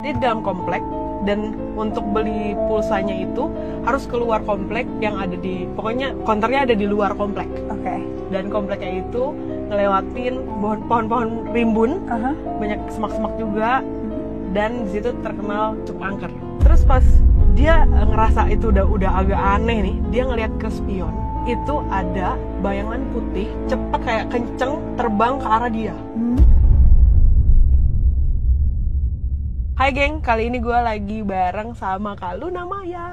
Di dalam komplek, dan untuk beli pulsanya itu harus keluar komplek yang ada di, pokoknya konternya ada di luar komplek. Oke. Dan kompleknya itu ngelewatin pohon-pohon rimbun, banyak semak-semak juga, dan di situ terkenal cukup angker. Terus pas dia ngerasa itu udah agak aneh nih, dia ngeliat ke spion, itu ada bayangan putih cepat kayak kenceng terbang ke arah dia. Hai geng, kali ini gue lagi bareng sama Kak Luna Maya.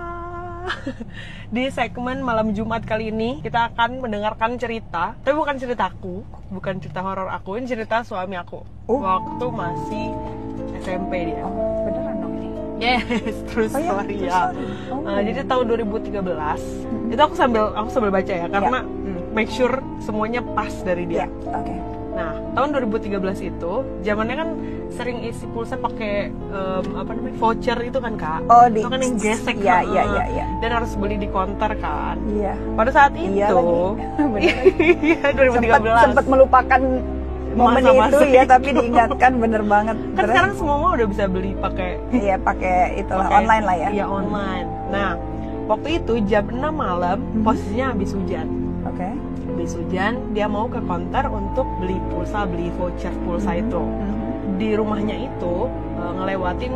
Di segmen malam Jumat kali ini kita akan mendengarkan cerita, tapi bukan ceritaku, bukan cerita horor aku, ini cerita suami aku. Waktu masih SMP dia. Oh, beneran dong ini? Yes, true story ya. Jadi tahun 2013, itu aku sambil baca ya, karena make sure semuanya pas dari dia. Oke. Nah, tahun 2013 itu, zamannya kan sering isi pulsa pakai voucher itu kan Kak. Oh, itu kan yang gesek. Iya. Dan harus beli di konter kan. Iya. Pada saat itu, iya 2013. Sempat melupakan momen Masa-masa itu ya, tapi diingatkan bener banget. Kan sekarang semua udah bisa beli pakai. Iya, pakai itulah online lah ya. Iya online. Nah, waktu itu jam 6 malam, posisinya habis hujan. Oke. Habis hujan, dia mau ke konter untuk beli pulsa, beli voucher pulsa itu. Di rumahnya itu ngelewatin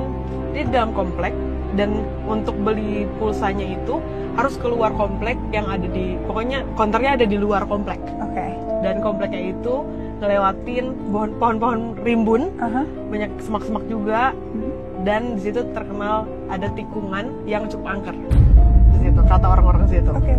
di dalam komplek, dan untuk beli pulsanya itu harus keluar komplek yang ada di, pokoknya konternya ada di luar komplek. Oke. Dan kompleknya itu ngelewatin pohon-pohon rimbun, banyak semak-semak juga, dan di situ terkenal ada tikungan yang cukup angker. Di situ kata orang-orang situ. Oke.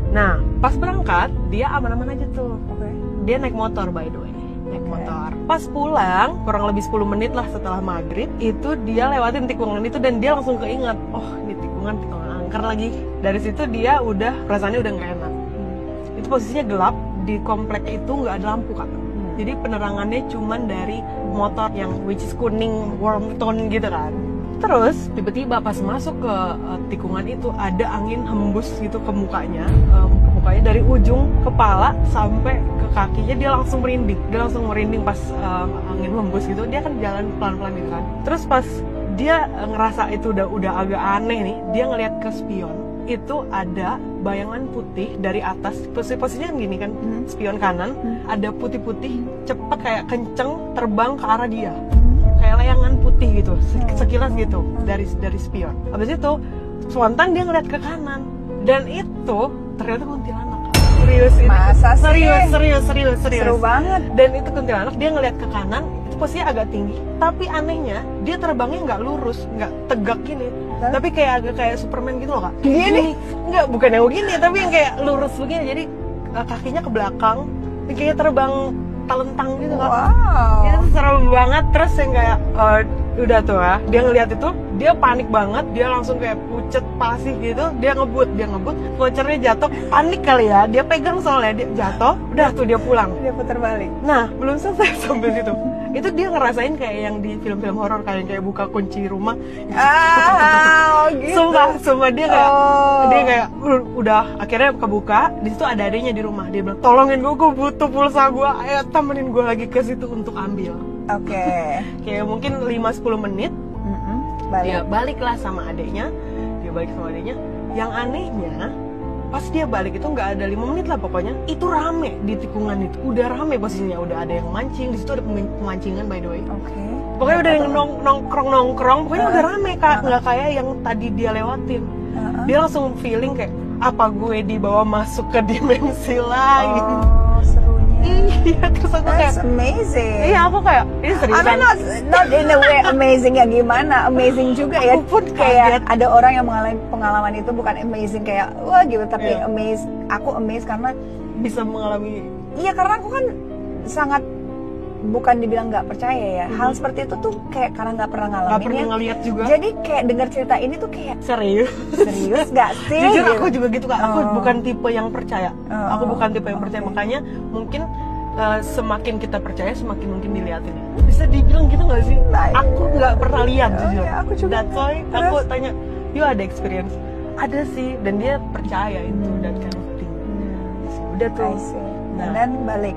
Nah, pas berangkat dia aman-aman aja tuh. Oke. Dia naik motor by the way. Naik motor. Pas pulang, kurang lebih 10 menit lah setelah maghrib, itu dia lewatin tikungan itu dan dia langsung keinget, oh ini tikungan angker lagi. Dari situ dia perasaannya udah nggak enak. Itu posisinya gelap, di komplek itu nggak ada lampu Kak. Jadi penerangannya cuman dari motor yang which is kuning warm tone gitu kan. Terus tiba-tiba pas masuk ke tikungan itu ada angin hembus gitu ke mukanya dari ujung kepala sampai ke kakinya, dia langsung merinding pas angin hembus gitu. Dia kan jalan pelan-pelan gitu kan. Terus pas dia ngerasa itu udah agak aneh nih, dia ngeliat ke spion, itu ada bayangan putih dari atas, posisinya gini kan, spion kanan, ada putih-putih cepet kayak kenceng terbang ke arah dia, kayak layangan putih gitu, sekilas gitu dari spion. Habis itu spontan dia ngeliat ke kanan, dan itu ternyata kuntilanak. Serius itu. Masa sih? Serius. Seru banget. Dan itu kuntilanak, dia ngeliat ke kanan, itu posisinya agak tinggi, tapi anehnya dia terbangnya nggak lurus, nggak tegak gini, tapi agak kayak Superman gitu loh Kak. Gini? Nggak, bukan yang begini, tapi yang kayak lurus begini, jadi kakinya ke belakang, kayak terbang talentang gitu Kak. Wow. Itu serem banget. Terus yang kayak udah tuh ya, dia ngeliat itu, dia panik banget, dia langsung kayak pucet pasif gitu, dia ngebut, vouchernya jatuh, panik kali ya, dia pegang soalnya, dia jatuh, udah tuh dia pulang. Dia putar balik. Nah, belum selesai sampai situ. Itu dia ngerasain kayak yang di film-film horor, kayak buka kunci rumah. Gitu. Sumpah dia kayak udah akhirnya kebuka, di situ ada adanya di rumah. Dia bilang, "Tolongin gue butuh pulsa gue, ayo temenin gue lagi ke situ untuk ambil." Oke. Kayak mungkin 5-10 menit. Dia baliklah sama adeknya. Yang anehnya, pas dia balik itu nggak ada 5 menit lah pokoknya, itu rame di tikungan itu, udah rame posisinya, udah ada yang mancing di situ, ada pemancingan by the way. Oke. Pokoknya udah yang nongkrong, pokoknya udah rame Kak, nggak kayak yang tadi dia lewatin. Dia langsung feeling kayak, apa gue dibawa masuk ke dimensi lain. Oh, serunya. Iya, terus aku kayak, That's amazing. Iya, aku kayak, ini seriusan. I mean, not in a way amazing ya gimana, amazing juga ya. Aku pun kayak kaget. ada orang yang mengalami pengalaman itu bukan amazing kayak wah gitu, tapi aku amazed karena bisa mengalami. Iya, karena aku kan sangat, bukan dibilang nggak percaya ya, hal seperti itu tuh kayak karena nggak pernah ngalamin. Nggak pernah ngeliat juga. Jadi kayak dengar cerita ini tuh kayak Serius nggak sih? Jujur gitu. aku juga gitu Kak, aku bukan tipe yang percaya. Aku bukan tipe yang percaya, makanya mungkin semakin kita percaya semakin mungkin diliatin. Bisa dibilang gitu nggak sih? Aku nggak pernah lihat jujur. Aku juga. That's why aku tanya, "You ada experience?" Ada sih, dan dia percaya itu dan kan udah tuh. Dan balik.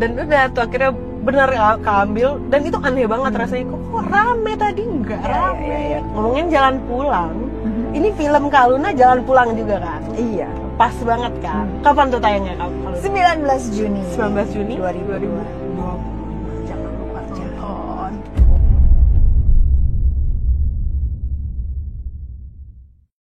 Dan udah tuh akhirnya bener keambil, dan itu aneh banget rasanya, kok rame tadi nggak rame. Ngomongin jalan pulang, ini film Kak Luna jalan pulang juga kan? Iya. Pas banget kan? Kapan tuh tayangnya Kak Luna? 19 Juni 19 Juni 2002.